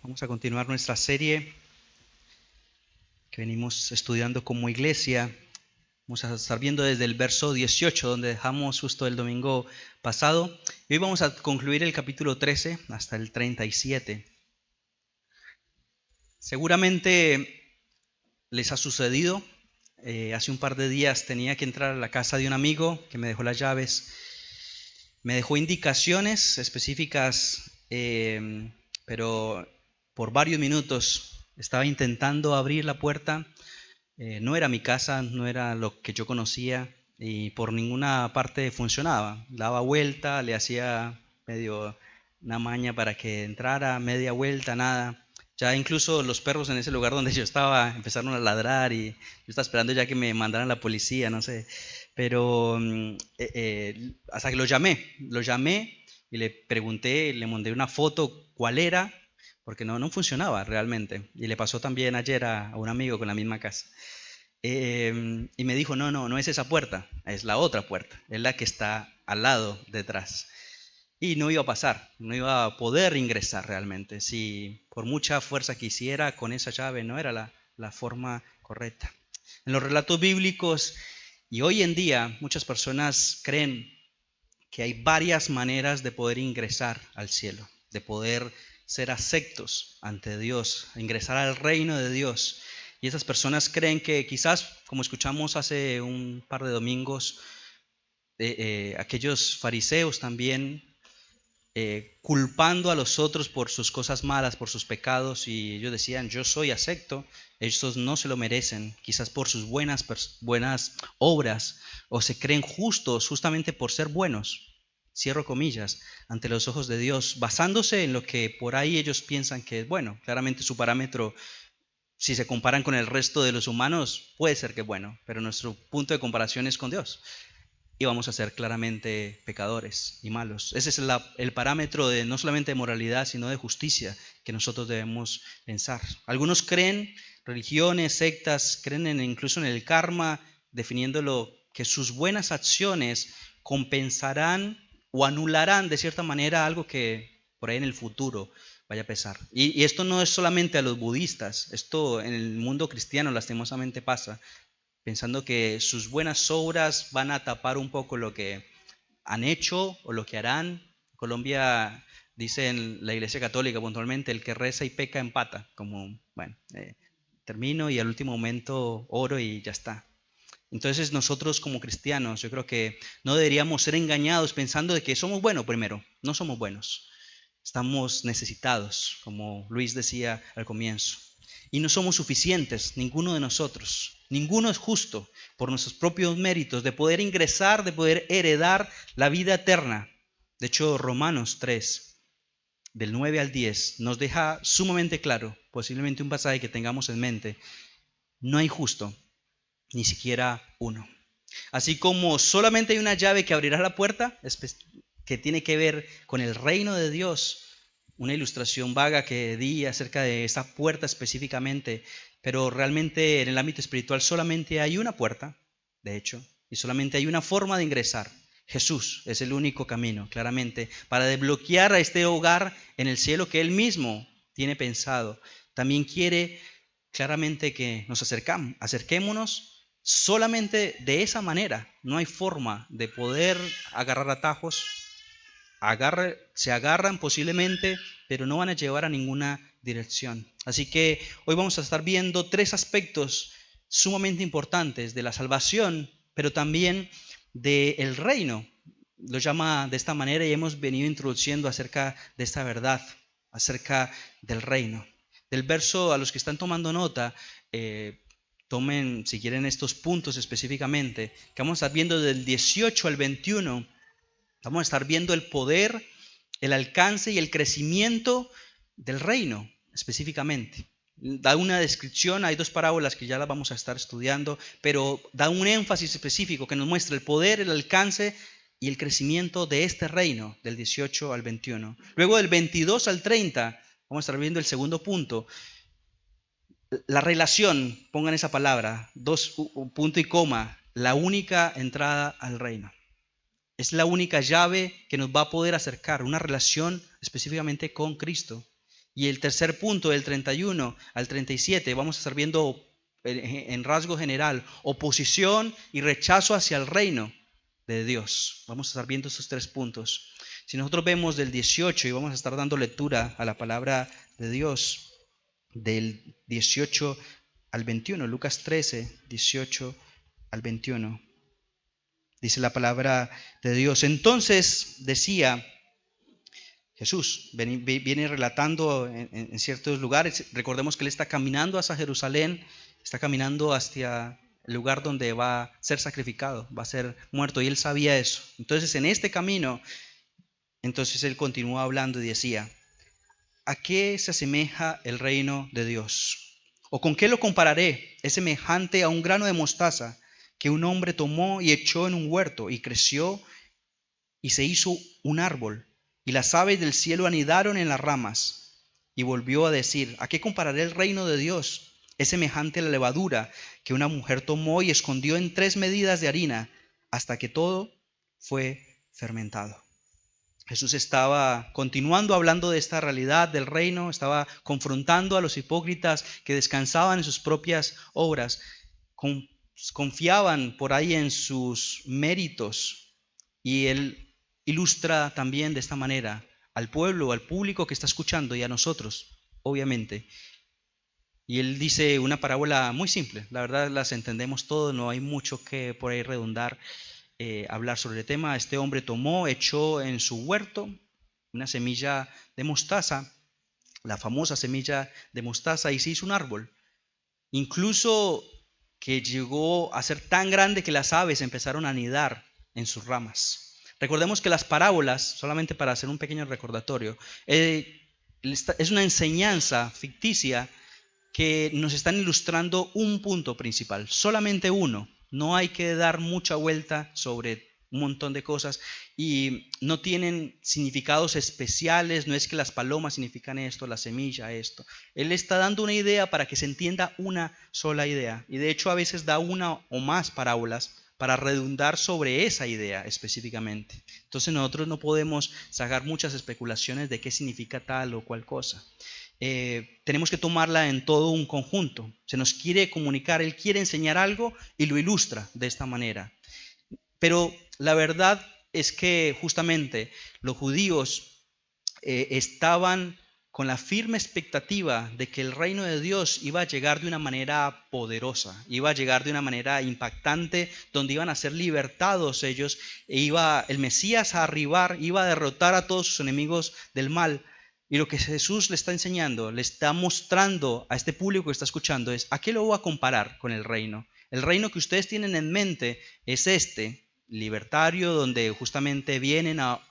Vamos a continuar nuestra serie que venimos estudiando como iglesia. Vamos a estar viendo desde el verso 18, donde dejamos justo el domingo pasado. Y hoy vamos a concluir el capítulo 13 hasta el 37. Seguramente les ha sucedido. Hace un par de días tenía que entrar a la casa de un amigo que me dejó las llaves. Me dejó indicaciones específicas, pero por varios minutos estaba intentando abrir la puerta. No era mi casa, no era lo que yo conocía y por ninguna parte funcionaba. Daba vuelta, le hacía medio una maña para que entrara, media vuelta, nada. Ya incluso los perros en ese lugar donde yo estaba empezaron a ladrar y yo estaba esperando ya que me mandaran la policía, no sé. Pero hasta que lo llamé y le pregunté, le mandé una foto cuál era, porque no funcionaba realmente. Y le pasó también ayer a un amigo con la misma casa. Y me dijo, no es esa puerta, es la otra puerta, es la que está al lado, detrás. Y no iba a pasar, no iba a poder ingresar realmente. Si por mucha fuerza quisiera, con esa llave no era la forma correcta. En los relatos bíblicos y hoy en día muchas personas creen que hay varias maneras de poder ingresar al cielo, de poder ser aceptos ante Dios, ingresar al reino de Dios. Y esas personas creen que quizás, como escuchamos hace un par de domingos, aquellos fariseos también culpando a los otros por sus cosas malas, por sus pecados, y ellos decían, yo soy acepto, ellos no se lo merecen, quizás por sus buenas obras, o se creen justos justamente por ser buenos, cierro comillas, ante los ojos de Dios, basándose en lo que por ahí ellos piensan que es bueno. Claramente su parámetro, si se comparan con el resto de los humanos, puede ser que es bueno, pero nuestro punto de comparación es con Dios y vamos a ser claramente pecadores y malos. Ese es el parámetro de no solamente de moralidad, sino de justicia que nosotros debemos pensar. Algunos creen, religiones, sectas, creen incluso en el karma, definiéndolo que sus buenas acciones compensarán o anularán de cierta manera algo que por ahí en el futuro vaya a pesar. Y esto no es solamente a los budistas, esto en el mundo cristiano lastimosamente pasa, pensando que sus buenas obras van a tapar un poco lo que han hecho o lo que harán. Colombia dice en la Iglesia Católica puntualmente, el que reza y peca empata, como, bueno, termino y al último momento oro y ya está. Entonces nosotros como cristianos, yo creo que no deberíamos ser engañados pensando de que somos buenos primero, no somos buenos. Estamos necesitados, como Luis decía al comienzo. Y no somos suficientes, ninguno de nosotros. Ninguno es justo por nuestros propios méritos de poder ingresar, de poder heredar la vida eterna. De hecho, Romanos 3, del 9 al 10, nos deja sumamente claro, posiblemente un pasaje que tengamos en mente. No hay justo, ni siquiera uno. Así como solamente hay una llave que abrirá la puerta, que tiene que ver con el reino de Dios, una ilustración vaga que di acerca de esa puerta específicamente, pero realmente en el ámbito espiritual solamente hay una puerta, de hecho, y solamente hay una forma de ingresar. Jesús es el único camino, claramente, para desbloquear a este hogar en el cielo que Él mismo tiene pensado. También quiere claramente que nos acerquémonos solamente de esa manera. No hay forma de poder agarrar atajos. Se agarran posiblemente, pero no van a llevar a ninguna dirección. Así que hoy vamos a estar viendo tres aspectos sumamente importantes de la salvación, pero también del reino. Lo llama de esta manera y hemos venido introduciendo acerca de esta verdad, acerca del reino. Del verso, a los que están tomando nota, tomen si quieren estos puntos específicamente, que vamos a estar viendo del 18 al 21. Vamos a estar viendo el poder, el alcance y el crecimiento del reino específicamente. Da una descripción, hay dos parábolas que ya las vamos a estar estudiando, pero da un énfasis específico que nos muestra el poder, el alcance y el crecimiento de este reino del 18 al 21. Luego del 22 al 30 vamos a estar viendo el segundo punto, la relación, pongan esa palabra, punto y coma, la única entrada al reino. Es la única llave que nos va a poder acercar, una relación específicamente con Cristo. Y el tercer punto, del 31 al 37, vamos a estar viendo en rasgo general oposición y rechazo hacia el reino de Dios. Vamos a estar viendo estos tres puntos. Si nosotros vemos del 18 y vamos a estar dando lectura a la palabra de Dios, del 18 al 21, Lucas 13, 18 al 21. Dice la palabra de Dios. Entonces decía Jesús, viene relatando en ciertos lugares. Recordemos que él está caminando hacia Jerusalén, está caminando hacia el lugar donde va a ser sacrificado, va a ser muerto, y él sabía eso. Entonces en este camino, entonces él continúa hablando y decía: ¿a qué se asemeja el reino de Dios? ¿O con qué lo compararé? Es semejante a un grano de mostaza que un hombre tomó y echó en un huerto y creció y se hizo un árbol, y las aves del cielo anidaron en las ramas. Y volvió a decir: ¿a qué compararé el reino de Dios? Es semejante a la levadura que una mujer tomó y escondió en 3 medidas de harina hasta que todo fue fermentado. Jesús estaba continuando hablando de esta realidad del reino, estaba confrontando a los hipócritas que descansaban en sus propias obras, confiaban por ahí en sus méritos, y él ilustra también de esta manera al pueblo, al público que está escuchando y a nosotros, obviamente. Y él dice una parábola muy simple, la verdad las entendemos todos, no hay mucho que por ahí redundar. Hablar sobre el tema. Este hombre tomó, echó en su huerto una semilla de mostaza, la famosa semilla de mostaza, y se hizo un árbol. Incluso que llegó a ser tan grande que las aves empezaron a anidar en sus ramas. Recordemos que las parábolas, solamente para hacer un pequeño recordatorio, es una enseñanza ficticia que nos están ilustrando un punto principal, solamente uno. No hay que dar mucha vuelta sobre un montón de cosas, y no tienen significados especiales. No es que las palomas significan esto, la semilla esto. Él está dando una idea para que se entienda una sola idea, y de hecho a veces da una o más parábolas para redundar sobre esa idea específicamente. Entonces nosotros no podemos sacar muchas especulaciones de qué significa tal o cual cosa. Tenemos que tomarla en todo un conjunto. Se nos quiere comunicar, él quiere enseñar algo y lo ilustra de esta manera. Pero la verdad es que justamente los judíos estaban con la firme expectativa de que el reino de Dios iba a llegar de una manera poderosa, iba a llegar de una manera impactante, donde iban a ser libertados ellos, e iba el Mesías a arribar, iba a derrotar a todos sus enemigos del mal. Y lo que Jesús le está enseñando, le está mostrando a este público que está escuchando es: ¿a qué lo voy a comparar con el reino? El reino que ustedes tienen en mente es este, libertario, donde justamente vienen a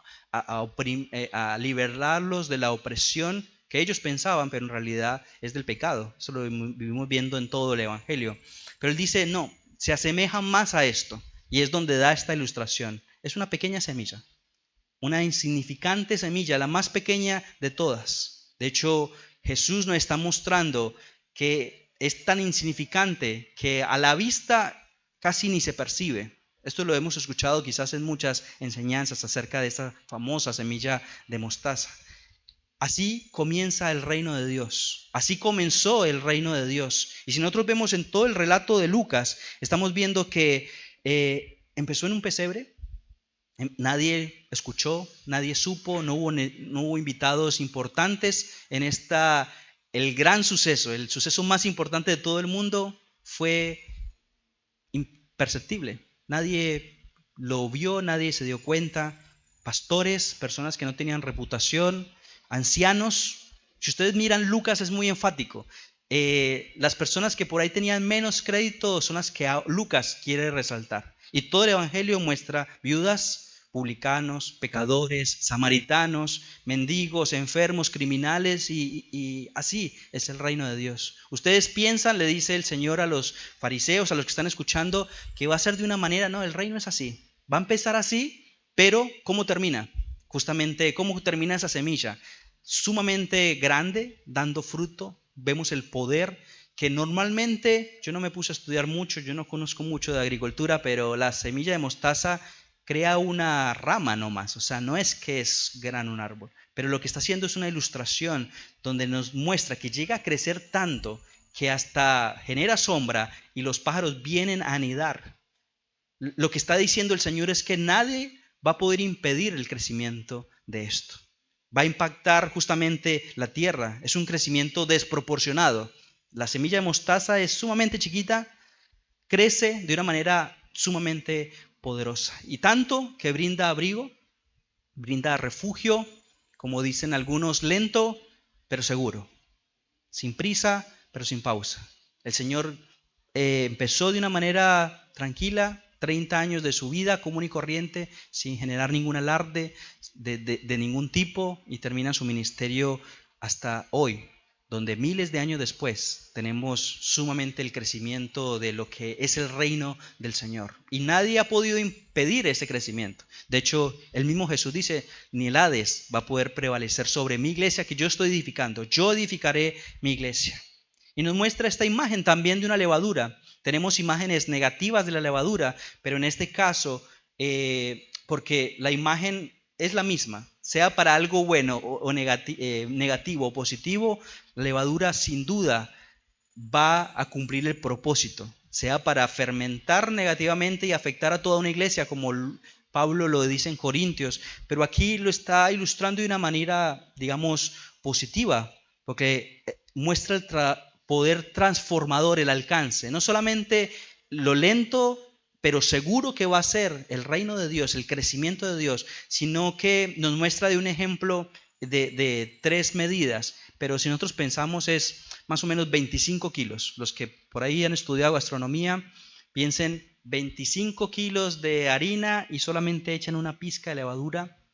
liberarlos de la opresión que ellos pensaban, pero en realidad es del pecado. Eso lo vivimos viendo en todo el Evangelio. Pero él dice: no, se asemeja más a esto, y es donde da esta ilustración. Es una pequeña semilla, una insignificante semilla, la más pequeña de todas. De hecho, Jesús nos está mostrando que es tan insignificante que a la vista casi ni se percibe. Esto lo hemos escuchado quizás en muchas enseñanzas acerca de esta famosa semilla de mostaza. Así comienza el reino de Dios. Así comenzó el reino de Dios. Y si nosotros vemos en todo el relato de Lucas, estamos viendo que empezó en un pesebre. Nadie escuchó, nadie supo, no hubo invitados importantes en el gran suceso. El suceso más importante de todo el mundo fue imperceptible. Nadie lo vio, nadie se dio cuenta. Pastores, personas que no tenían reputación, ancianos. Si ustedes miran, Lucas es muy enfático. Las personas que por ahí tenían menos crédito son las que Lucas quiere resaltar. Y todo el Evangelio muestra viudas, publicanos, pecadores, samaritanos, mendigos, enfermos, criminales, y así es el reino de Dios. Ustedes piensan, le dice el Señor a los fariseos, a los que están escuchando, que va a ser de una manera. No, el reino es así. Va a empezar así, pero ¿cómo termina? Justamente, ¿cómo termina esa semilla? Sumamente grande, dando fruto. Vemos el poder que normalmente, yo no me puse a estudiar mucho, yo no conozco mucho de agricultura, pero la semilla de mostaza crea una rama nomás, o sea, no es que es gran un árbol, pero lo que está haciendo es una ilustración donde nos muestra que llega a crecer tanto que hasta genera sombra y los pájaros vienen a anidar. Lo que está diciendo el Señor es que nadie va a poder impedir el crecimiento de esto. Va a impactar justamente la tierra. Es un crecimiento desproporcionado. La semilla de mostaza es sumamente chiquita, crece de una manera sumamente poderosa. Y tanto que brinda abrigo, brinda refugio, como dicen algunos, lento pero seguro. Sin prisa pero sin pausa. El Señor empezó de una manera tranquila, 30 años de su vida común y corriente, sin generar ningún alarde de ningún tipo, y termina su ministerio hasta hoy, donde miles de años después tenemos sumamente el crecimiento de lo que es el reino del Señor. Y nadie ha podido impedir ese crecimiento. De hecho, el mismo Jesús dice, ni el Hades va a poder prevalecer sobre mi iglesia que yo estoy edificando. Yo edificaré mi iglesia. Y nos muestra esta imagen también de una levadura. Tenemos imágenes negativas de la levadura, pero en este caso, porque la imagen es la misma, sea para algo bueno o negativo o positivo, la levadura sin duda va a cumplir el propósito, sea para fermentar negativamente y afectar a toda una iglesia, como Pablo lo dice en Corintios, pero aquí lo está ilustrando de una manera, digamos, positiva, porque muestra el poder transformador, el alcance, no solamente lo lento pero seguro que va a ser el reino de Dios, el crecimiento de Dios, sino que nos muestra de un ejemplo de 3 medidas, pero si nosotros pensamos es más o menos 25 kilos. Los que por ahí han estudiado gastronomía, piensen 25 kilos de harina y solamente echan una pizca de levadura,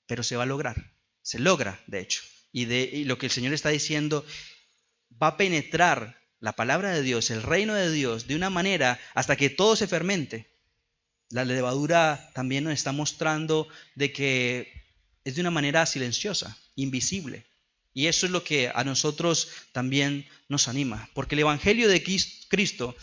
pero se va a lograr, se logra de hecho. Y lo que el Señor está diciendo, va a penetrar la palabra de Dios, el reino de Dios, de una manera hasta que todo se fermente. La levadura también nos está mostrando de que es de una manera silenciosa, invisible. Y eso es lo que a nosotros también nos anima, porque el Evangelio de Cristo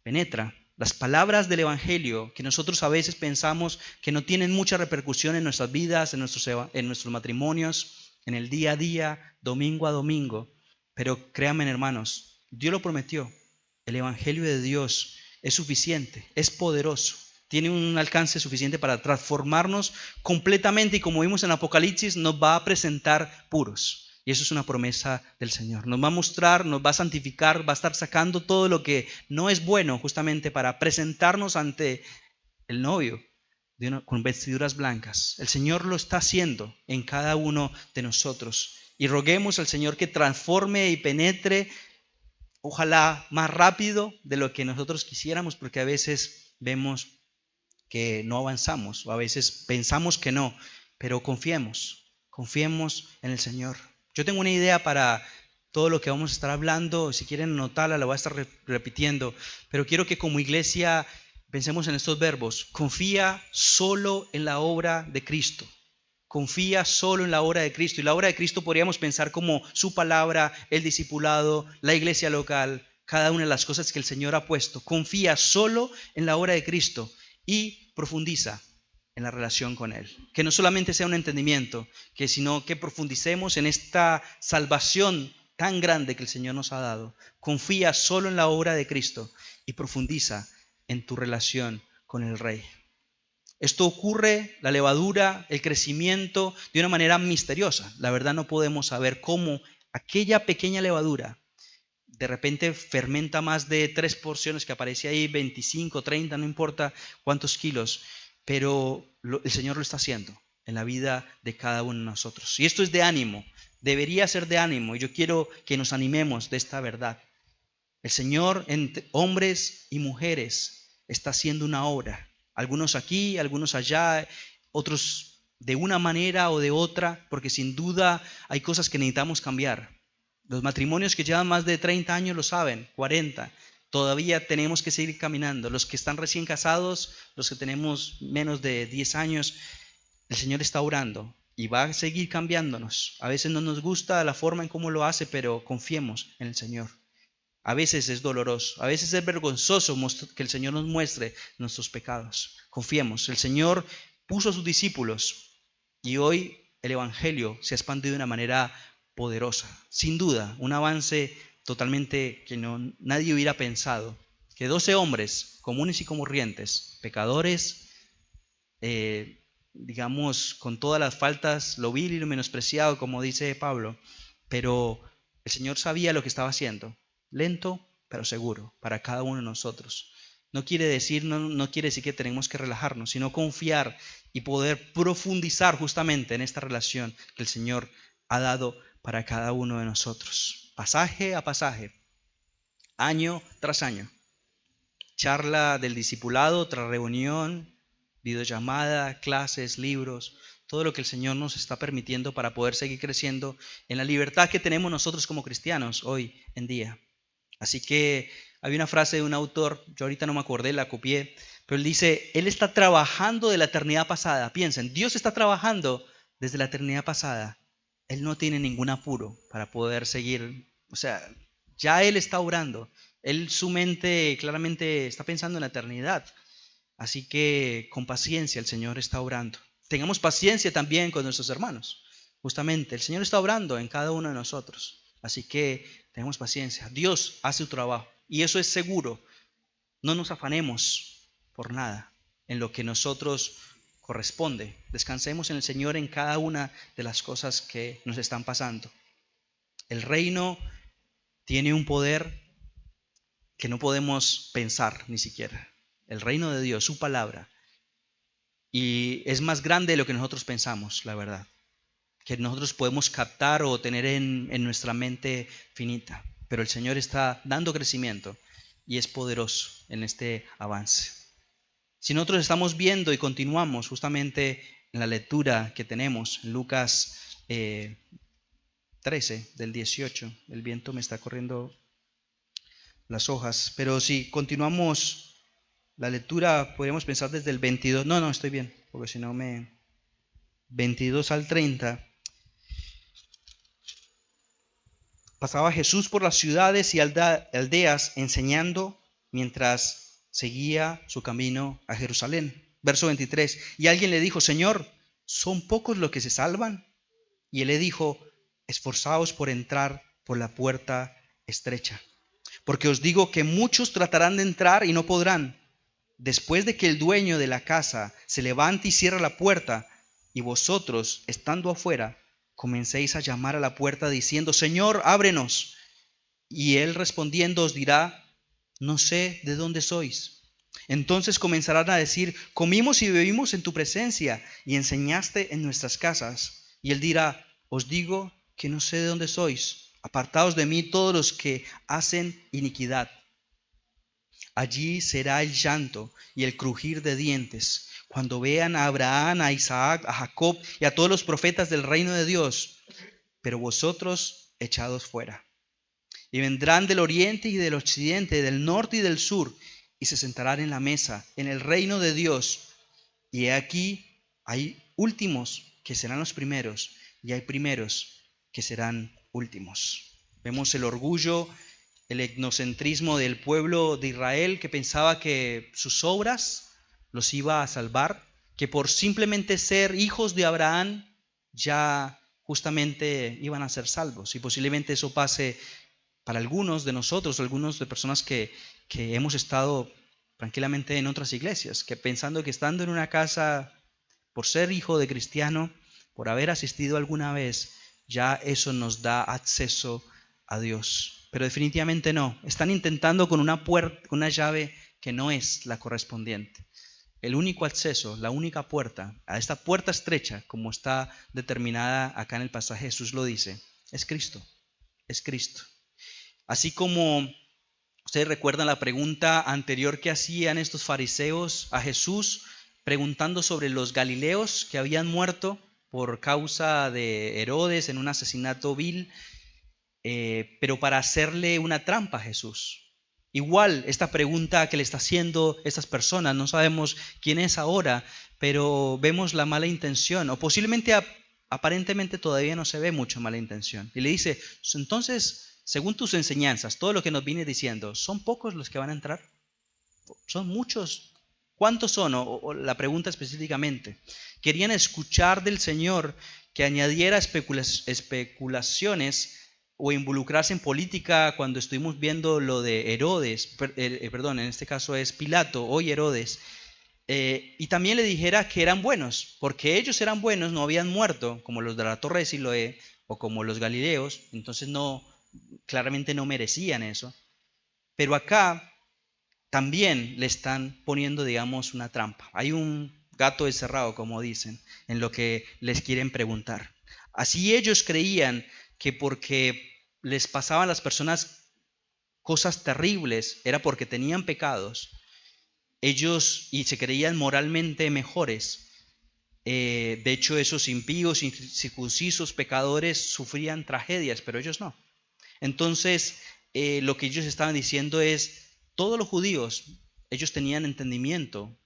penetra. Las palabras del Evangelio que nosotros a veces pensamos que no tienen mucha repercusión en nuestras vidas, en nuestros matrimonios, en el día a día, domingo a domingo. Pero créanme, hermanos, Dios lo prometió. El Evangelio de Dios es suficiente, es poderoso. Tiene un alcance suficiente para transformarnos completamente y, como vimos en Apocalipsis, nos va a presentar puros. Y eso es una promesa del Señor. Nos va a mostrar, nos va a santificar, va a estar sacando todo lo que no es bueno justamente para presentarnos ante el novio con vestiduras blancas. El Señor lo está haciendo en cada uno de nosotros. Y roguemos al Señor que transforme y penetre, ojalá más rápido de lo que nosotros quisiéramos, porque a veces vemos que no avanzamos, o a veces pensamos que no, pero confiemos en el Señor. Yo tengo una idea para todo lo que vamos a estar hablando. Si quieren anotarla, la voy a estar repitiendo, pero quiero que como iglesia pensemos en estos verbos. Confía solo en la obra de Cristo. Confía solo en la obra de Cristo. Y la obra de Cristo podríamos pensar como su palabra, el discipulado, la iglesia local, cada una de las cosas que el Señor ha puesto. Confía solo en la obra de Cristo y profundiza en la relación con Él. Que no solamente sea un entendimiento, sino que profundicemos en esta salvación tan grande que el Señor nos ha dado. Confía solo en la obra de Cristo y profundiza en tu relación con el Rey. Esto ocurre, la levadura, el crecimiento, de una manera misteriosa. La verdad no podemos saber cómo aquella pequeña levadura de repente fermenta más de 3 porciones que aparece ahí, 25, 30, no importa cuántos kilos, pero el Señor lo está haciendo en la vida de cada uno de nosotros. Y esto es de ánimo, debería ser de ánimo, y yo quiero que nos animemos de esta verdad. El Señor, entre hombres y mujeres, está haciendo una obra. Algunos aquí, algunos allá, otros de una manera o de otra, porque sin duda hay cosas que necesitamos cambiar. Los matrimonios que llevan más de 30 años lo saben, 40. Todavía tenemos que seguir caminando. Los que están recién casados, los que tenemos menos de 10 años, el Señor está orando y va a seguir cambiándonos. A veces no nos gusta la forma en cómo lo hace, pero confiemos en el Señor. A veces es doloroso, a veces es vergonzoso que el Señor nos muestre nuestros pecados. Confiemos, el Señor puso a sus discípulos y hoy el Evangelio se ha expandido de una manera poderosa. Sin duda, un avance totalmente que nadie hubiera pensado. Que 12 hombres comunes y corrientes, pecadores, digamos, con todas las faltas, lo vil y lo menospreciado, como dice Pablo, pero el Señor sabía lo que estaba haciendo, lento pero seguro para cada uno de nosotros. No quiere decir que tenemos que relajarnos, sino confiar y poder profundizar justamente en esta relación que el Señor ha dado para cada uno de nosotros. Pasaje a pasaje, año tras año, charla del discipulado tras reunión, videollamada, clases, libros, todo lo que el Señor nos está permitiendo para poder seguir creciendo en la libertad que tenemos nosotros como cristianos hoy en día. Así que hay una frase de un autor, yo ahorita no me acordé, la copié, pero él dice, Él está trabajando de la eternidad pasada. Piensen, Dios está trabajando desde la eternidad pasada. Él no tiene ningún apuro para poder seguir, o sea, ya Él está obrando. Su mente claramente está pensando en la eternidad. Así que con paciencia el Señor está obrando. Tengamos paciencia también con nuestros hermanos. Justamente, el Señor está obrando en cada uno de nosotros. Así que tengamos paciencia. Dios hace su trabajo. Y eso es seguro. No nos afanemos por nada en lo que nosotros corresponde. Descansemos en el Señor en cada una de las cosas que nos están pasando. El reino tiene un poder que no podemos pensar ni siquiera. El reino de Dios, su palabra. Y es más grande de lo que nosotros pensamos, la verdad. Que nosotros podemos captar o tener en nuestra mente finita. Pero el Señor está dando crecimiento y es poderoso en este avance. Si nosotros estamos viendo y continuamos justamente en la lectura que tenemos en Lucas 13, del 18, el viento me está corriendo las hojas, pero si continuamos la lectura, podríamos pensar desde el 22, no, estoy bien, porque si no 22 al 30. Pasaba Jesús por las ciudades y aldeas enseñando mientras seguía su camino a Jerusalén. Verso 23. Y alguien le dijo, Señor, ¿son pocos los que se salvan? Y él le dijo, esforzaos por entrar por la puerta estrecha. Porque os digo que muchos tratarán de entrar y no podrán. Después de que el dueño de la casa se levante y cierre la puerta, y vosotros, estando afuera, comencéis a llamar a la puerta diciendo, Señor, ábrenos. Y él respondiendo os dirá, no sé de dónde sois. Entonces comenzarán a decir, comimos y bebimos en tu presencia y enseñaste en nuestras casas. Y él dirá, os digo que no sé de dónde sois. Apartaos de mí todos los que hacen iniquidad. Allí será el llanto y el crujir de dientes, cuando vean a Abraham, a Isaac, a Jacob y a todos los profetas del reino de Dios, pero vosotros echados fuera. Y vendrán del oriente y del occidente, del norte y del sur, y se sentarán en la mesa, en el reino de Dios. Y he aquí, hay últimos que serán los primeros, y hay primeros que serán últimos. Vemos el orgullo, el etnocentrismo del pueblo de Israel que pensaba que sus obras los iba a salvar, que por simplemente ser hijos de Abraham ya justamente iban a ser salvos. Y posiblemente eso pase para algunos de nosotros, algunos de personas que hemos estado tranquilamente en otras iglesias, que pensando que estando en una casa, por ser hijo de cristiano, por haber asistido alguna vez, ya eso nos da acceso a Dios. Pero definitivamente no. Están intentando con una puerta, una llave que no es la correspondiente. El único acceso, la única puerta, a esta puerta estrecha, como está determinada acá en el pasaje, Jesús lo dice, es Cristo. Es Cristo. Así como ustedes recuerdan la pregunta anterior que hacían estos fariseos a Jesús, preguntando sobre los galileos que habían muerto por causa de Herodes en un asesinato vil, pero para hacerle una trampa a Jesús. Igual esta pregunta que le está haciendo estas personas, no sabemos quién es ahora, pero vemos la mala intención, o posiblemente aparentemente todavía no se ve mucha mala intención. Y le dice, entonces, según tus enseñanzas, todo lo que nos viene diciendo, ¿son pocos los que van a entrar? ¿Son muchos ¿Cuántos son? O la pregunta específicamente. Querían escuchar del Señor que añadiera especulaciones o involucrarse en política cuando estuvimos viendo lo de Herodes, perdón, en este caso es Pilato, hoy Herodes, y también le dijera que eran buenos, porque ellos eran buenos, no habían muerto, como los de la Torre de Siloé o como los Galileos, entonces no, claramente no merecían eso. Pero acá también le están poniendo, digamos, una trampa. Hay un gato encerrado, como dicen, en lo que les quieren preguntar. Así ellos creían que porque les pasaban a las personas cosas terribles, era porque tenían pecados, ellos y se creían moralmente mejores. De hecho, esos impíos, incircuncisos, pecadores sufrían tragedias, pero ellos no. Entonces, lo que ellos estaban diciendo es, todos los judíos, ellos tenían entendimiento,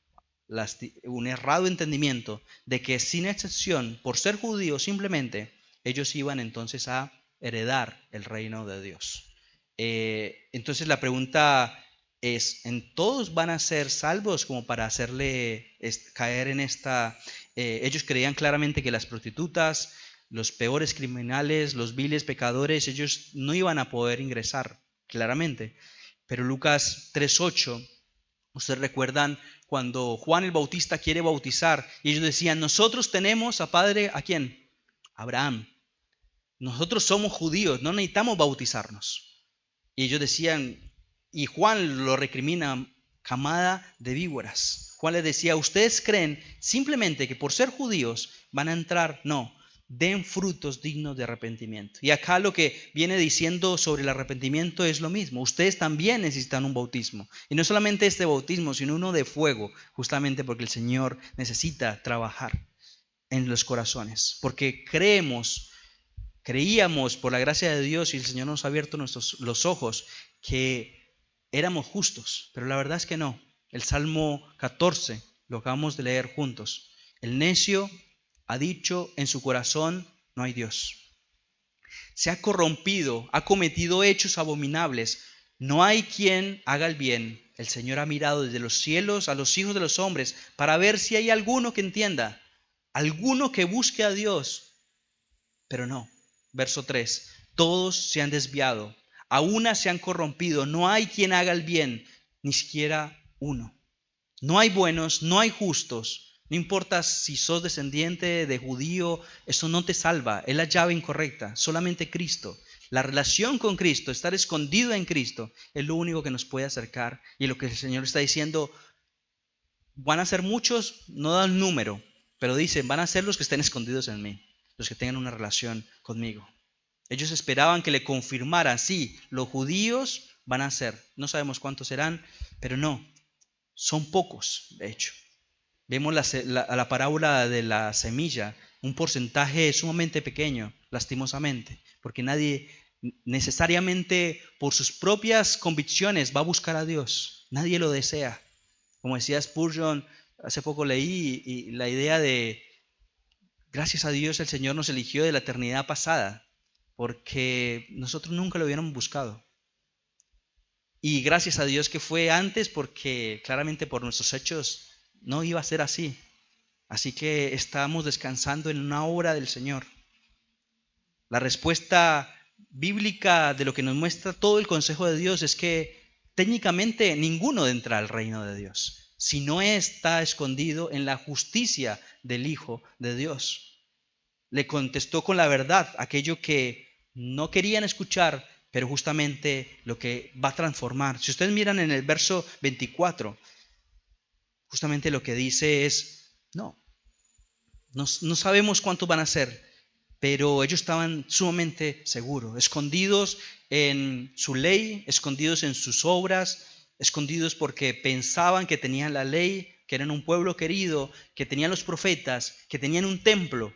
un errado entendimiento de que sin excepción, por ser judíos simplemente, ellos iban entonces a heredar el reino de Dios. Entonces la pregunta es, ¿en todos van a ser salvos como para hacerle caer en esta? Ellos creían claramente que las prostitutas, los peores criminales, los viles pecadores, ellos no iban a poder ingresar, claramente. Pero Lucas 3:8, ustedes recuerdan cuando Juan el Bautista quiere bautizar y ellos decían, nosotros tenemos a padre, ¿a quién? Abraham. Nosotros somos judíos, no necesitamos bautizarnos. Y ellos decían, y Juan lo recrimina, camada de víboras. Juan les decía, ¿ustedes creen simplemente que por ser judíos van a entrar? No, den frutos dignos de arrepentimiento. Y acá lo que viene diciendo sobre el arrepentimiento es lo mismo. Ustedes también necesitan un bautismo. Y no solamente este bautismo, sino uno de fuego, justamente porque el Señor necesita trabajar en los corazones. Porque creíamos por la gracia de Dios y el Señor nos ha abierto los ojos que éramos justos, pero la verdad es que no. El Salmo 14, lo acabamos de leer juntos. El necio ha dicho en su corazón, no hay Dios. Se ha corrompido, ha cometido hechos abominables. No hay quien haga el bien. El Señor ha mirado desde los cielos a los hijos de los hombres para ver si hay alguno que entienda, alguno que busque a Dios, pero no. Verso 3, todos se han desviado, a una se han corrompido, no hay quien haga el bien, ni siquiera uno. No hay buenos, no hay justos. No importa si sos descendiente de judío, eso no te salva, es la llave incorrecta, solamente Cristo. La relación con Cristo, estar escondido en Cristo, es lo único que nos puede acercar. Y lo que el Señor está diciendo, van a ser muchos, no da el número, pero dice, van a ser los que estén escondidos en mí, los que tengan una relación conmigo. Ellos esperaban que le confirmaran, sí, los judíos van a ser, no sabemos cuántos serán, pero no, son pocos, de hecho. Vemos la parábola de la semilla, un porcentaje sumamente pequeño, lastimosamente, porque nadie necesariamente por sus propias convicciones va a buscar a Dios, nadie lo desea. Como decía Spurgeon, hace poco leí y la idea de, gracias a Dios el Señor nos eligió de la eternidad pasada, porque nosotros nunca lo hubiéramos buscado. Y gracias a Dios que fue antes, porque claramente por nuestros hechos no iba a ser así. Así que estamos descansando en una obra del Señor. La respuesta bíblica de lo que nos muestra todo el consejo de Dios es que técnicamente ninguno entra al reino de Dios, si no está escondido en la justicia del Hijo de Dios. Le contestó con la verdad aquello que no querían escuchar, pero justamente lo que va a transformar. Si ustedes miran en el verso 24, justamente lo que dice es, no sabemos cuántos van a ser, pero ellos estaban sumamente seguros, escondidos en su ley, escondidos en sus obras, escondidos porque pensaban que tenían la ley, que eran un pueblo querido, que tenían los profetas, que tenían un templo.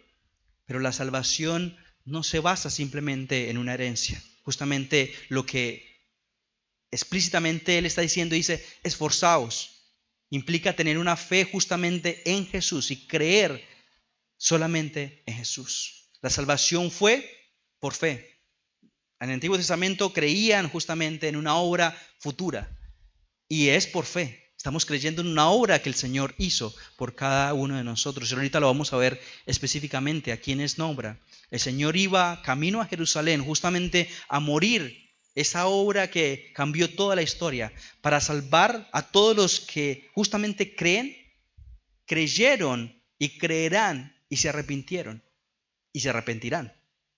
Pero la salvación no se basa simplemente en una herencia. Justamente lo que explícitamente él está diciendo, dice, esforzaos. Implica tener una fe justamente en Jesús y creer solamente en Jesús. La salvación fue por fe. En el Antiguo Testamento creían justamente en una obra futura y es por fe. Estamos creyendo en una obra que el Señor hizo por cada uno de nosotros. Y ahorita lo vamos a ver específicamente a quiénes nombra. El Señor iba camino a Jerusalén justamente a morir, esa obra que cambió toda la historia, para salvar a todos los que justamente creyeron y creerán y se arrepintieron y se arrepentirán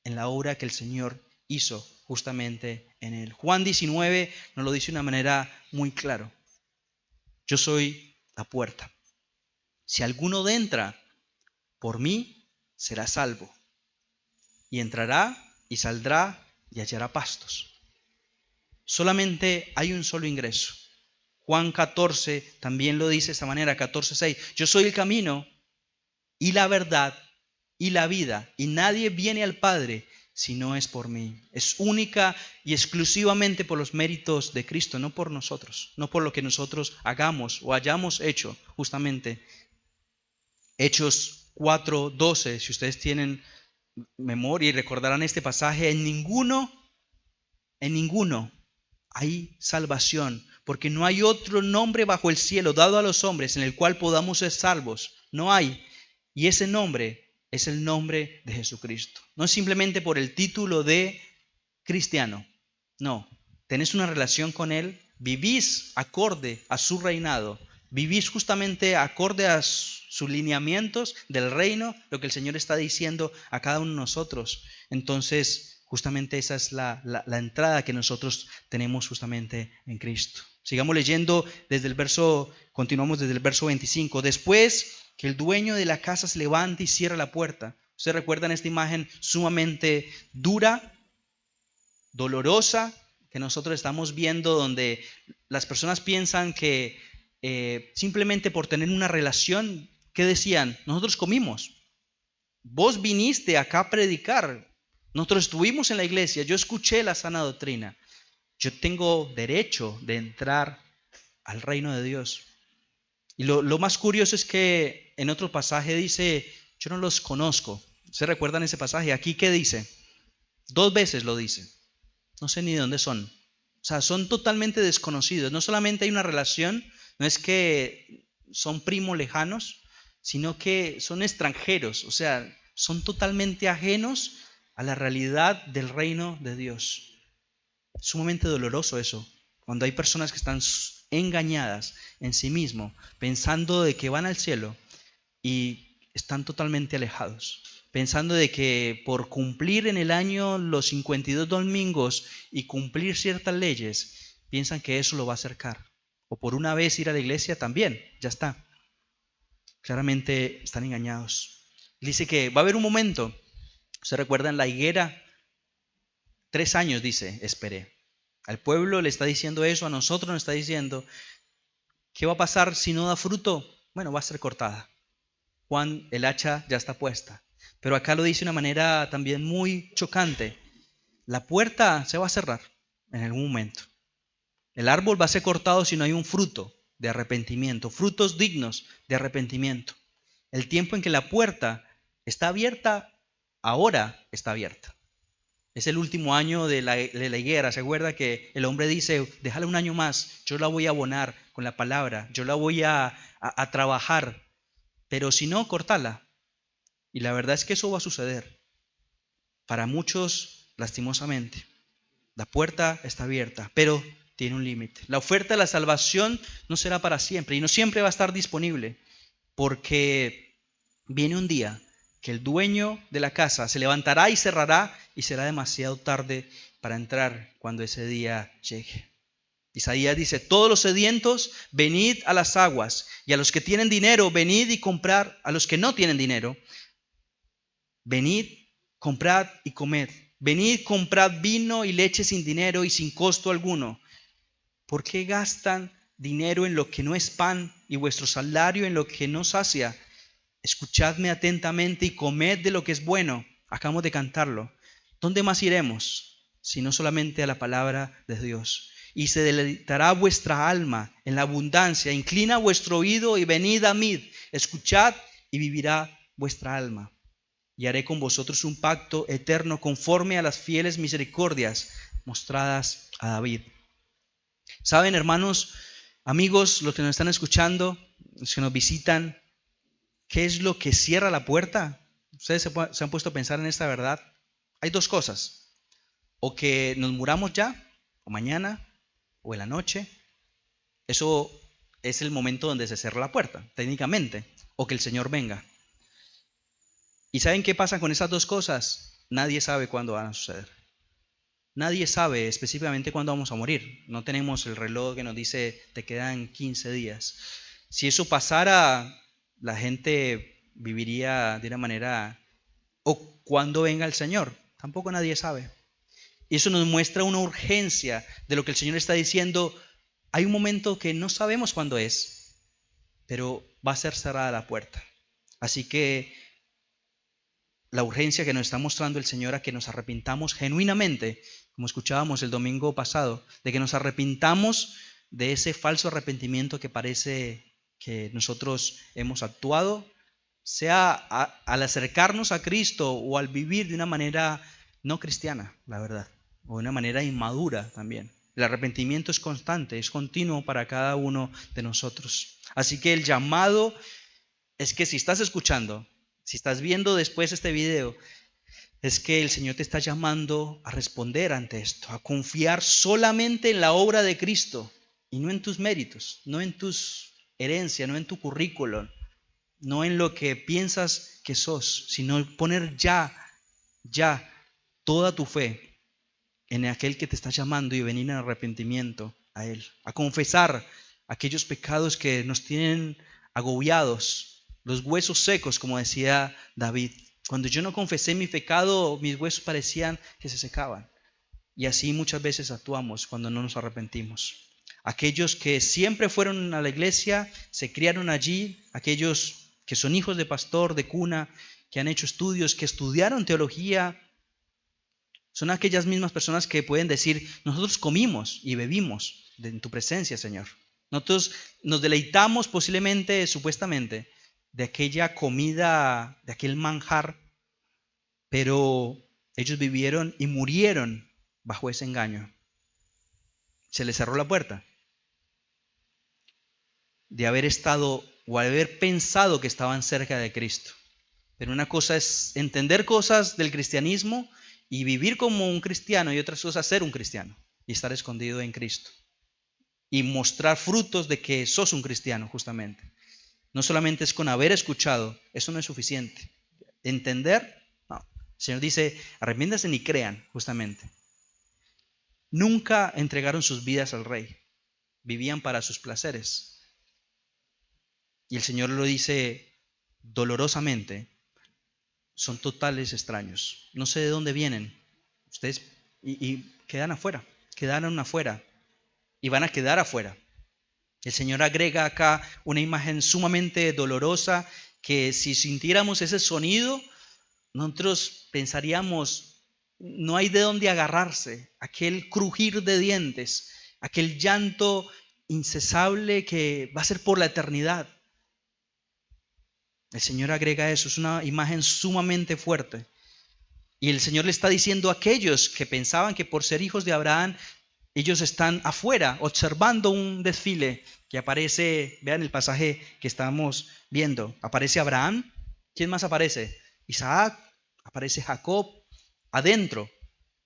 en la obra que el Señor hizo justamente en él. Juan 19 nos lo dice de una manera muy clara. Yo soy la puerta. Si alguno entra por mí, será salvo. Y entrará y saldrá y hallará pastos. Solamente hay un solo ingreso. Juan 14 también lo dice de esta manera, 14:6. Yo soy el camino y la verdad y la vida. Y nadie viene al Padre si no es por mí. Es única y exclusivamente por los méritos de Cristo, no por nosotros, no por lo que nosotros hagamos o hayamos hecho justamente. Hechos 4:12, si ustedes tienen memoria y recordarán este pasaje, en ninguno hay salvación, porque no hay otro nombre bajo el cielo dado a los hombres en el cual podamos ser salvos. No hay. Y ese nombre es el nombre de Jesucristo. No es simplemente por el título de cristiano. No. Tenés una relación con Él, vivís acorde a su reinado, vivís justamente acorde a sus lineamientos del reino, lo que el Señor está diciendo a cada uno de nosotros. Entonces, justamente esa es la entrada que nosotros tenemos justamente en Cristo. Sigamos leyendo continuamos desde el verso 25. Después que el dueño de la casa se levanta y cierra la puerta. ¿Ustedes recuerdan esta imagen sumamente dura, dolorosa, que nosotros estamos viendo, donde las personas piensan que simplemente por tener una relación, ¿qué decían? Nosotros comimos. Vos viniste acá a predicar. Nosotros estuvimos en la iglesia. Yo escuché la sana doctrina. Yo tengo derecho de entrar al reino de Dios. Y lo más curioso es que en otro pasaje dice, yo no los conozco. ¿Se recuerdan ese pasaje? Aquí, ¿qué dice? 2 veces lo dice. No sé ni de dónde son. O sea, son totalmente desconocidos. No solamente hay una relación, no es que son primos lejanos, sino que son extranjeros. O sea, son totalmente ajenos a la realidad del reino de Dios. Es sumamente doloroso eso. Cuando hay personas que están engañadas en sí mismos, pensando de que van al cielo y están totalmente alejados, pensando de que por cumplir en el año los 52 domingos y cumplir ciertas leyes, piensan que eso lo va a acercar. O por una vez ir a la iglesia también, ya está. Claramente están engañados. Dice que va a haber un momento, ¿se recuerdan la higuera? 3 años, dice, esperé. Al pueblo le está diciendo eso, a nosotros nos está diciendo, ¿qué va a pasar si no da fruto? Bueno, va a ser cortada. Juan, el hacha ya está puesta. Pero acá lo dice de una manera también muy chocante. La puerta se va a cerrar en algún momento. El árbol va a ser cortado si no hay un fruto de arrepentimiento, frutos dignos de arrepentimiento. El tiempo en que la puerta está abierta, ahora está abierta. Es el último año de la higuera. ¿Se acuerda que el hombre dice, déjala un año más, yo la voy a abonar con la palabra, yo la voy a trabajar, pero si no, cortala? Y la verdad es que eso va a suceder. Para muchos, lastimosamente, la puerta está abierta, pero tiene un límite. La oferta de la salvación no será para siempre y no siempre va a estar disponible, porque viene un día que el dueño de la casa se levantará y cerrará y será demasiado tarde para entrar cuando ese día llegue. Isaías dice, todos los sedientos, venid a las aguas, y a los que tienen dinero, venid y comprad, a los que no tienen dinero, venid, comprad y comed. Venid, comprad vino y leche sin dinero y sin costo alguno. ¿Por qué gastan dinero en lo que no es pan y vuestro salario en lo que no sacia? Escuchadme atentamente y comed de lo que es bueno. Acabamos de cantarlo. ¿Dónde más iremos? Sino solamente a la palabra de Dios. Y se deleitará vuestra alma en la abundancia. Inclina vuestro oído y venid a mí. Escuchad y vivirá vuestra alma. Y haré con vosotros un pacto eterno conforme a las fieles misericordias mostradas a David. Saben, hermanos, Amigos, los que nos están escuchando, los que nos visitan, ¿qué es lo que cierra la puerta? ¿Ustedes se han puesto a pensar en esta verdad? Hay dos cosas. O que nos muramos ya, o mañana, o en la noche. Eso es el momento donde se cierra la puerta, técnicamente. O que el Señor venga. ¿Y saben qué pasa con esas dos cosas? Nadie sabe cuándo van a suceder. Nadie sabe específicamente cuándo vamos a morir. No tenemos el reloj que nos dice te quedan 15 días. Si eso pasara, la gente viviría de una manera... O cuándo venga el Señor. Tampoco nadie sabe. Y eso nos muestra una urgencia de lo que el Señor está diciendo. Hay un momento que no sabemos cuándo es, pero va a ser cerrada la puerta. Así que la urgencia que nos está mostrando el Señor a que nos arrepintamos genuinamente, como escuchábamos el domingo pasado, de que nos arrepintamos de ese falso arrepentimiento que parece que nosotros hemos actuado, sea al acercarnos a Cristo o al vivir de una manera no cristiana, la verdad, o de una manera inmadura también. El arrepentimiento es constante, es continuo para cada uno de nosotros. Así que el llamado es que si estás escuchando, si estás viendo después este video, es que el Señor te está llamando a responder ante esto, a confiar solamente en la obra de Cristo y no en tus méritos, no en tus herencias, no en tu currículum, no en lo que piensas que sos, sino poner ya toda tu fe en aquel que te está llamando y venir en arrepentimiento a Él, a confesar aquellos pecados que nos tienen agobiados, los huesos secos, como decía David. Cuando yo no confesé mi pecado, mis huesos parecían que se secaban. Y así muchas veces actuamos cuando no nos arrepentimos. Aquellos que siempre fueron a la iglesia, se criaron allí, aquellos que son hijos de pastor, de cuna, que han hecho estudios, que estudiaron teología, son aquellas mismas personas que pueden decir, nosotros comimos y bebimos en tu presencia, Señor. Nosotros nos deleitamos posiblemente, supuestamente, de aquella comida, de aquel manjar, pero ellos vivieron y murieron bajo ese engaño. Se les cerró la puerta de haber estado o haber pensado que estaban cerca de Cristo. Pero una cosa es entender cosas del cristianismo y vivir como un cristiano, y otra cosa es ser un cristiano y estar escondido en Cristo y mostrar frutos de que sos un cristiano, justamente. No solamente es con haber escuchado, eso no es suficiente. Entender, no. El Señor dice, arrepiéntanse ni crean, justamente. Nunca entregaron sus vidas al Rey, vivían para sus placeres. Y el Señor lo dice dolorosamente, son totales extraños. No sé de dónde vienen. Ustedes y quedan afuera, quedaron afuera y van a quedar afuera. El Señor agrega acá una imagen sumamente dolorosa que si sintiéramos ese sonido, nosotros pensaríamos, no hay de dónde agarrarse, aquel crujir de dientes, aquel llanto incesable que va a ser por la eternidad. El Señor agrega eso, es una imagen sumamente fuerte. Y el Señor le está diciendo a aquellos que pensaban que por ser hijos de Abraham, ellos están afuera observando un desfile que aparece, vean el pasaje que estamos viendo, aparece Abraham, ¿quién más aparece? Isaac, aparece Jacob, adentro,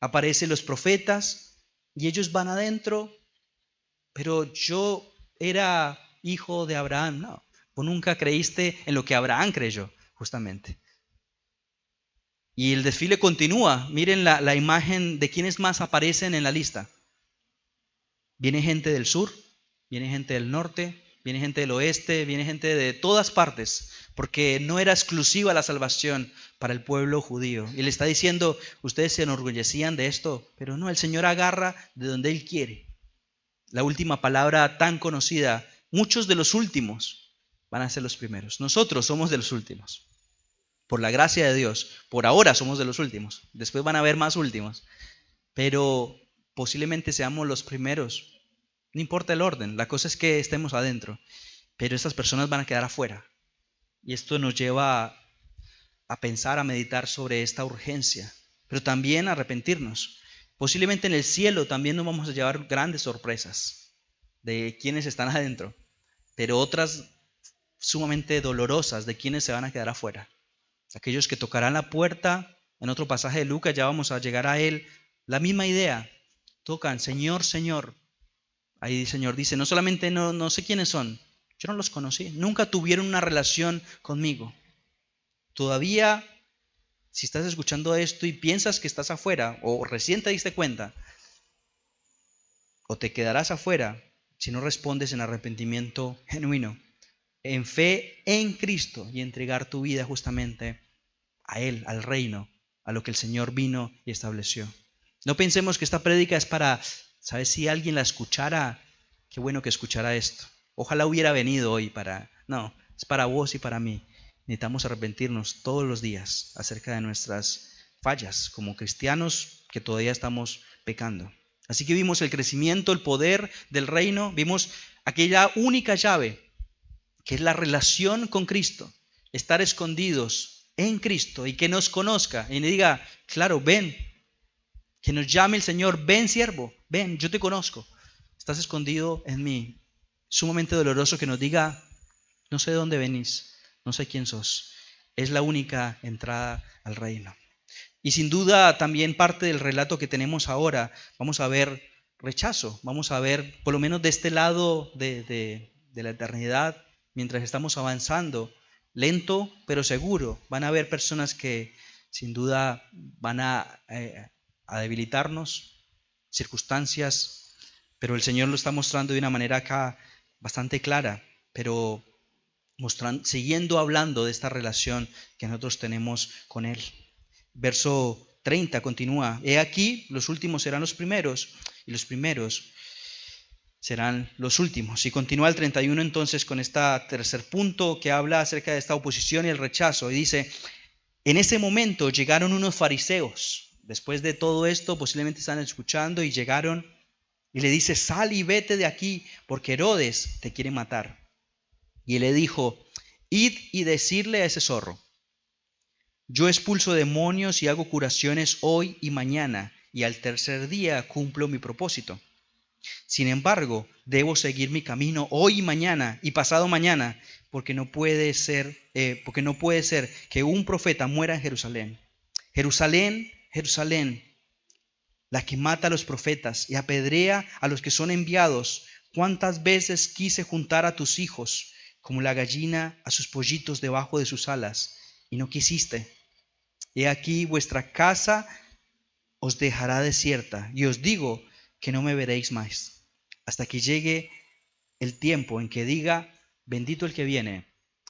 aparecen los profetas y ellos van adentro, pero yo era hijo de Abraham, no, vos nunca creíste en lo que Abraham creyó, justamente. Y el desfile continúa. Miren la imagen de quienes más aparecen en la lista. Viene gente del sur, viene gente del norte, viene gente del oeste, viene gente de todas partes, porque no era exclusiva la salvación para el pueblo judío. Y le está diciendo, ustedes se enorgullecían de esto, pero no, el Señor agarra de donde Él quiere. La última palabra tan conocida, muchos de los últimos van a ser los primeros. Nosotros somos de los últimos. Por la gracia de Dios, por ahora somos de los últimos. Después van a haber más últimos. Pero posiblemente seamos los primeros. No importa el orden, la cosa es que estemos adentro. Pero estas personas van a quedar afuera. Y esto nos lleva a pensar, a meditar sobre esta urgencia. Pero también a arrepentirnos. Posiblemente en el cielo también nos vamos a llevar grandes sorpresas. de quienes están adentro, pero otras sumamente dolorosas de quienes se van a quedar afuera. Aquellos que tocarán la puerta, en otro pasaje de Lucas, ya vamos a llegar a él, la misma idea, tocan, Señor, Señor. Ahí el Señor dice, no solamente no sé quiénes son, yo no los conocí, nunca tuvieron una relación conmigo. Todavía, si estás escuchando esto y piensas que estás afuera, o recién te diste cuenta, o te quedarás afuera si no respondes en arrepentimiento genuino, en fe en Cristo y entregar tu vida justamente a Él, al reino, a lo que el Señor vino y estableció. No pensemos que esta prédica es para, ¿sabes? Si alguien la escuchara, qué bueno que escuchara esto. Ojalá hubiera venido hoy para... No, es para vos y para mí. Necesitamos arrepentirnos todos los días acerca de nuestras fallas como cristianos que todavía estamos pecando. Así que vimos el crecimiento, el poder del reino, vimos aquella única llave que es la relación con Cristo, estar escondidos en Cristo y que nos conozca y nos diga, claro, ven, que nos llame el Señor, ven siervo, ven, yo te conozco, estás escondido en mí. Sumamente doloroso que nos diga, no sé de dónde venís, no sé quién sos. Es la única entrada al reino. Y sin duda también parte del relato que tenemos ahora, vamos a ver rechazo, vamos a ver, por lo menos de este lado de la eternidad, mientras estamos avanzando, lento pero seguro, van a haber personas que sin duda van a debilitarnos, circunstancias, pero el Señor lo está mostrando de una manera acá bastante clara, pero siguiendo hablando de esta relación que nosotros tenemos con Él. Verso 30 continúa, he aquí, los últimos serán los primeros y los primeros serán los últimos. Y continúa el 31 entonces con este tercer punto que habla acerca de esta oposición y el rechazo. Y dice, en ese momento llegaron unos fariseos. Después de todo esto posiblemente están escuchando y llegaron y le dice, sal y vete de aquí porque Herodes te quiere matar. Y él le dijo, id y decirle a ese zorro, yo expulso demonios y hago curaciones hoy y mañana, y al tercer día cumplo mi propósito. Sin embargo, debo seguir mi camino hoy y mañana y pasado mañana, porque no puede ser que un profeta muera en Jerusalén. Jerusalén, Jerusalén, la que mata a los profetas y apedrea a los que son enviados. ¿Cuántas veces quise juntar a tus hijos, como la gallina a sus pollitos debajo de sus alas, y no quisiste? He aquí vuestra casa os dejará desierta, y os digo que no me veréis más, hasta que llegue el tiempo en que diga, bendito el que viene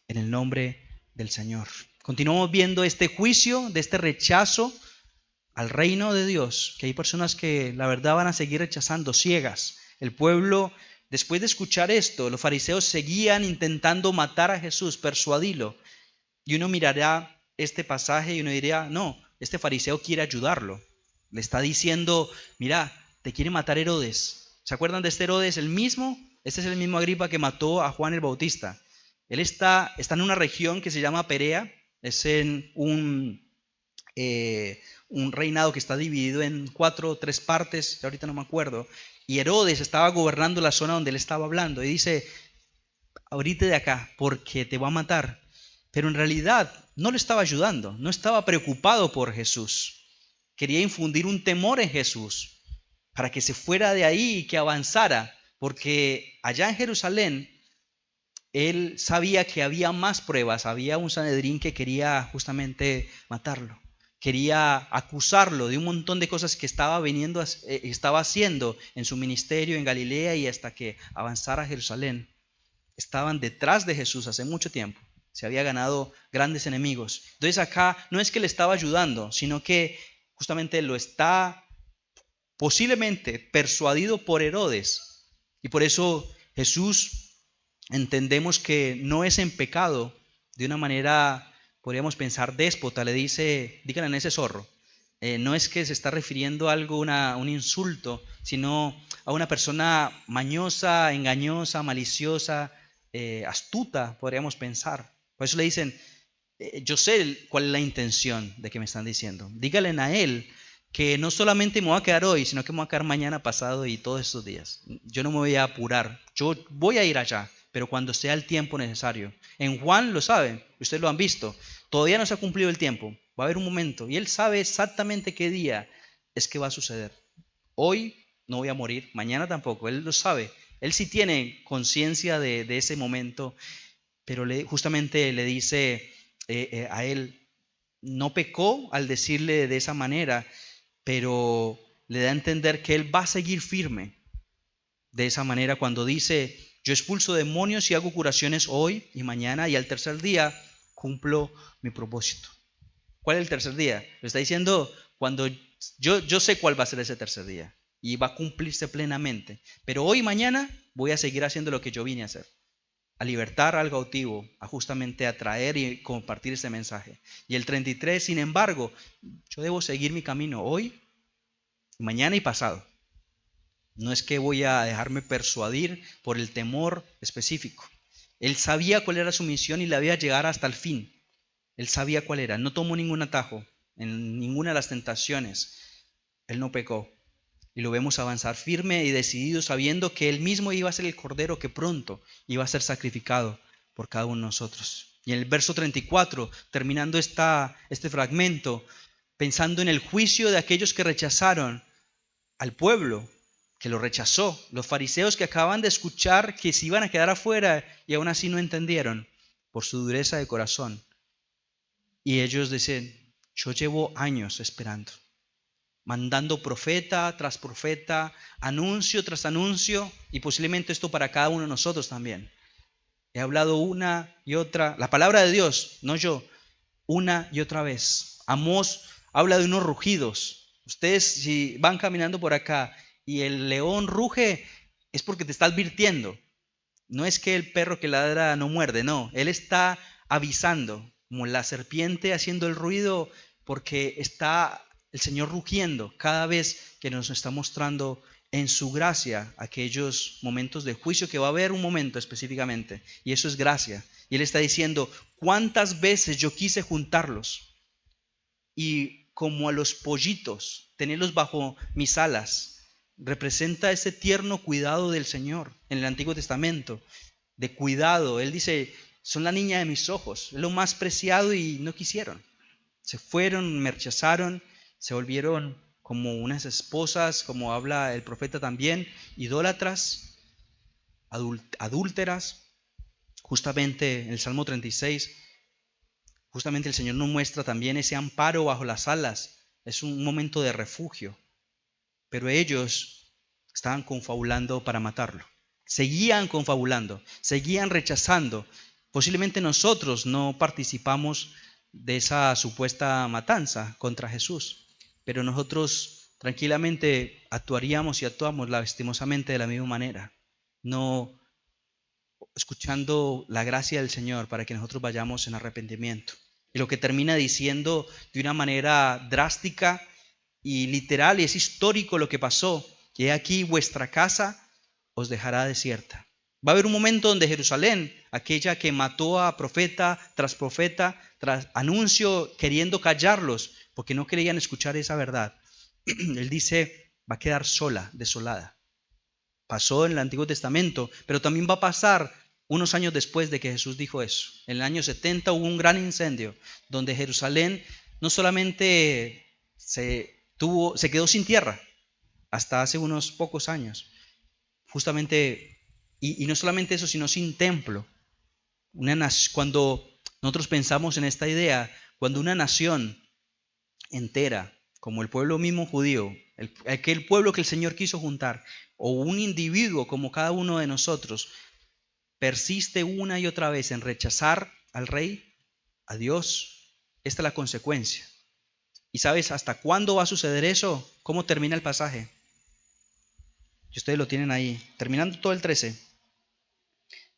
en el nombre del Señor. Continuamos viendo este juicio, de este rechazo al reino de Dios, que hay personas que la verdad van a seguir rechazando, ciegas. El pueblo, después de escuchar esto, los fariseos seguían intentando matar a Jesús, persuadirlo. Y uno mirará este pasaje y uno diría, no, este fariseo quiere ayudarlo. Le está diciendo, mira, te quiere matar Herodes. ¿Se acuerdan de este Herodes? El mismo, este es el mismo Agripa que mató a Juan el Bautista. Él está en una región que se llama Perea, es en un reinado que está dividido en 4 o 3 partes, ahorita no me acuerdo, y Herodes estaba gobernando la zona donde él estaba hablando, y dice, ahorita de acá, porque te va a matar. Pero en realidad no le estaba ayudando, no estaba preocupado por Jesús. Quería infundir un temor en Jesús para que se fuera de ahí y que avanzara, porque allá en Jerusalén él sabía que había más pruebas, había un Sanedrín que quería justamente matarlo, quería acusarlo de un montón de cosas que estaba haciendo en su ministerio en Galilea y hasta que avanzara a Jerusalén. Estaban detrás de Jesús hace mucho tiempo. Se había ganado grandes enemigos. Entonces acá no es que le estaba ayudando, sino que justamente lo está posiblemente persuadido por Herodes. Y por eso Jesús entendemos que no es en pecado de una manera, podríamos pensar, déspota. Le dice, díganle a ese zorro. No es que se está refiriendo a algo, un insulto, sino a una persona mañosa, engañosa, maliciosa, astuta, podríamos pensar. Por eso le dicen, yo sé cuál es la intención de que me están diciendo. Díganle a él que no solamente me voy a quedar hoy, sino que me voy a quedar mañana, pasado y todos estos días. Yo no me voy a apurar. Yo voy a ir allá, pero cuando sea el tiempo necesario. En Juan lo saben, ustedes lo han visto. Todavía no se ha cumplido el tiempo. Va a haber un momento y él sabe exactamente qué día es que va a suceder. Hoy no voy a morir, mañana tampoco. Él lo sabe. Él sí tiene conciencia de ese momento, pero justamente le dice a él, no pecó al decirle de esa manera, pero le da a entender que él va a seguir firme de esa manera cuando dice, yo expulso demonios y hago curaciones hoy y mañana y al tercer día cumplo mi propósito. ¿Cuál es el tercer día? Lo está diciendo cuando yo sé cuál va a ser ese tercer día y va a cumplirse plenamente, pero hoy y mañana voy a seguir haciendo lo que yo vine a hacer. A libertar al cautivo, a justamente atraer y compartir ese mensaje. Y el 33, sin embargo, yo debo seguir mi camino hoy, mañana y pasado. No es que voy a dejarme persuadir por el temor específico. Él sabía cuál era su misión y la había llegar hasta el fin. Él sabía cuál era. No tomó ningún atajo en ninguna de las tentaciones. Él no pecó. Y lo vemos avanzar firme y decidido, sabiendo que él mismo iba a ser el cordero que pronto iba a ser sacrificado por cada uno de nosotros. Y en el verso 34, terminando este fragmento, pensando en el juicio de aquellos que rechazaron al pueblo, que lo rechazó, los fariseos que acaban de escuchar que se iban a quedar afuera y aún así no entendieron por su dureza de corazón. Y ellos dicen, yo llevo años esperando, mandando profeta tras profeta, anuncio tras anuncio, y posiblemente esto para cada uno de nosotros también. He hablado una y otra, la palabra de Dios, no yo, una y otra vez. Amós habla de unos rugidos. Ustedes si van caminando por acá y el león ruge, es porque te está advirtiendo. No es que el perro que ladra no muerde, no. Él está avisando, como la serpiente haciendo el ruido, porque está el Señor rugiendo cada vez que nos está mostrando en su gracia aquellos momentos de juicio, que va a haber un momento específicamente, y eso es gracia. Y Él está diciendo, ¿cuántas veces yo quise juntarlos? Y como a los pollitos, tenerlos bajo mis alas, representa ese tierno cuidado del Señor en el Antiguo Testamento, de cuidado. Él dice, son la niña de mis ojos, es lo más preciado y no quisieron. Se fueron, me rechazaron, se volvieron como unas esposas, como habla el profeta también, idólatras, adúlteras. Justamente en el Salmo 36, justamente el Señor nos muestra también ese amparo bajo las alas. Es un momento de refugio. Pero ellos estaban confabulando para matarlo. Seguían confabulando, seguían rechazando. Posiblemente nosotros no participamos de esa supuesta matanza contra Jesús, pero nosotros tranquilamente actuaríamos y actuamos lastimosamente de la misma manera, no escuchando la gracia del Señor para que nosotros vayamos en arrepentimiento. Y lo que termina diciendo de una manera drástica y literal, y es histórico lo que pasó, que aquí vuestra casa os dejará desierta. Va a haber un momento donde Jerusalén, aquella que mató a profeta, tras anuncio, queriendo callarlos, porque no querían escuchar esa verdad, él dice, va a quedar sola, desolada. Pasó en el Antiguo Testamento, pero también va a pasar unos años después de que Jesús dijo eso. En el año 70 hubo un gran incendio, donde Jerusalén no solamente se quedó sin tierra, hasta hace unos pocos años, justamente, y no solamente eso, sino sin templo. Cuando nosotros pensamos en esta idea, cuando una nación entera, como el pueblo mismo judío, aquel pueblo que el Señor quiso juntar, o un individuo como cada uno de nosotros, persiste una y otra vez en rechazar al rey, a Dios, esta es la consecuencia. ¿Y sabes hasta cuándo va a suceder eso? ¿Cómo termina el pasaje? Y ustedes lo tienen ahí. Terminando todo el 13.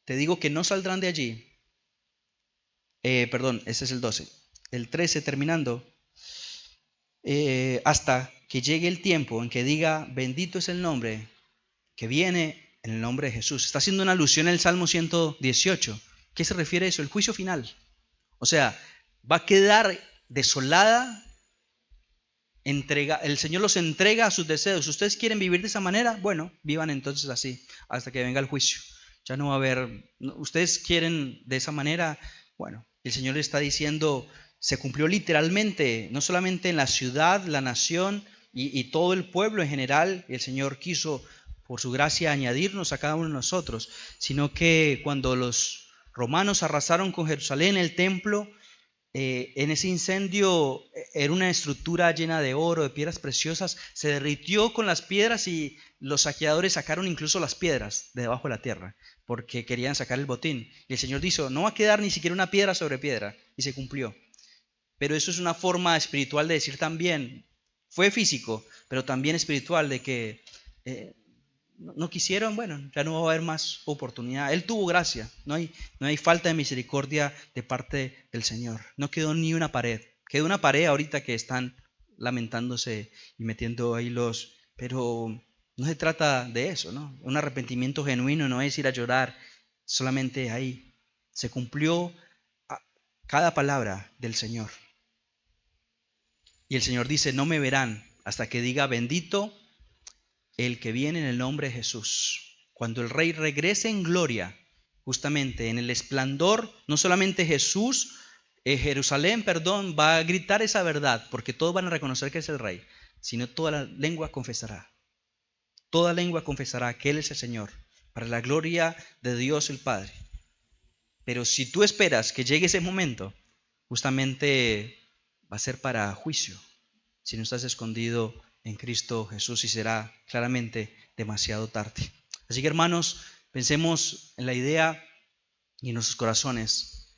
Te digo que no saldrán de allí. Perdón, ese es el 12. El 13 terminando. Hasta que llegue el tiempo en que diga, bendito es el nombre que viene en el nombre de Jesús. Está haciendo una alusión en el Salmo 118. ¿Qué se refiere a eso? El juicio final. O sea, va a quedar desolada el Señor los entrega a sus deseos. Si ustedes quieren vivir de esa manera, bueno, vivan entonces así, hasta que venga el juicio. Ya no va a haber, ustedes quieren de esa manera, bueno, el Señor le está diciendo, se cumplió literalmente, no solamente en la ciudad, la nación y todo el pueblo en general. El Señor quiso, por su gracia, añadirnos a cada uno de nosotros, sino que cuando los romanos arrasaron con Jerusalén, el templo, en ese incendio era una estructura llena de oro, de piedras preciosas, se derritió con las piedras y los saqueadores sacaron incluso las piedras de debajo de la tierra porque querían sacar el botín. Y el Señor dijo, no va a quedar ni siquiera una piedra sobre piedra, y se cumplió. Pero eso es una forma espiritual de decir también, fue físico, pero también espiritual, de que no quisieron, bueno, ya no va a haber más oportunidad. Él tuvo gracia, no hay falta de misericordia de parte del Señor. No quedó ni una pared. Quedó una pared ahorita que están lamentándose y metiendo ahí pero no se trata de eso, ¿no? Un arrepentimiento genuino no es ir a llorar solamente ahí. Se cumplió cada palabra del Señor. Y el Señor dice, no me verán hasta que diga, bendito el que viene en el nombre de Jesús. Cuando el Rey regrese en gloria, justamente en el esplendor, no solamente Jerusalén, va a gritar esa verdad, porque todos van a reconocer que es el Rey, sino toda la lengua confesará. Toda lengua confesará que Él es el Señor, para la gloria de Dios el Padre. Pero si tú esperas que llegue ese momento, justamente va a ser para juicio, si no estás escondido en Cristo Jesús, y será claramente demasiado tarde. Así que, hermanos, pensemos en la idea y en nuestros corazones.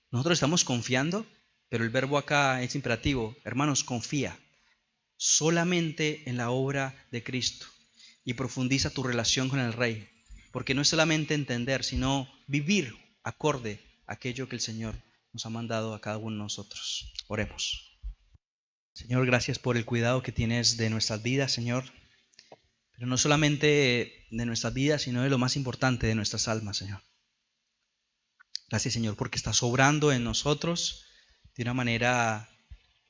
Nosotros estamos confiando, pero el verbo acá es imperativo. Hermanos, confía solamente en la obra de Cristo y profundiza tu relación con el Rey, porque no es solamente entender, sino vivir acorde a aquello que el Señor nos ha mandado a cada uno de nosotros. Oremos. Señor, gracias por el cuidado que tienes de nuestras vidas, Señor, pero no solamente de nuestras vidas, sino de lo más importante, de nuestras almas, Señor. Gracias, Señor, porque estás obrando en nosotros de una manera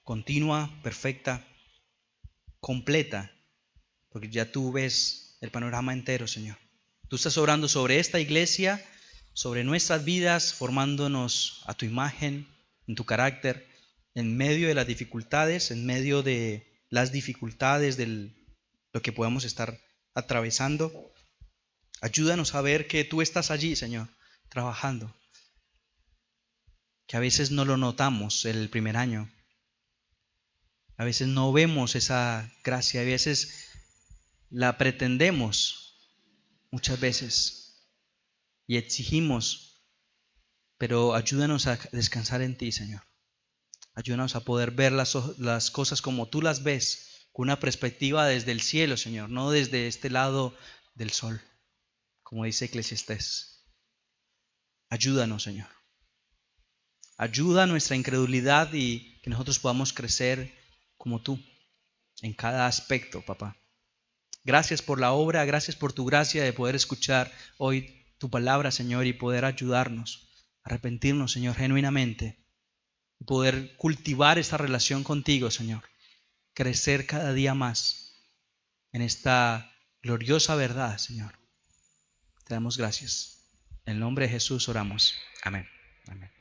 continua, perfecta, completa, porque ya tú ves el panorama entero, Señor. Tú estás obrando sobre esta iglesia, sobre nuestras vidas, formándonos a tu imagen, en tu carácter, en medio de las dificultades, en medio de las dificultades de lo que podamos estar atravesando. Ayúdanos a ver que tú estás allí, Señor, trabajando, que a veces no lo notamos el primer año, a veces no vemos esa gracia, a veces la pretendemos muchas veces y exigimos, pero ayúdanos a descansar en ti, Señor. Ayúdanos a poder ver las cosas como tú las ves, con una perspectiva desde el cielo, Señor, no desde este lado del sol, como dice Eclesiastés. Ayúdanos, Señor. Ayuda a nuestra incredulidad y que nosotros podamos crecer como tú en cada aspecto, papá. Gracias por la obra, gracias por tu gracia de poder escuchar hoy tu palabra, Señor, y poder ayudarnos a arrepentirnos, Señor, genuinamente, y poder cultivar esta relación contigo, Señor, crecer cada día más en esta gloriosa verdad, Señor. Te damos gracias. En el nombre de Jesús oramos. Amén. Amén.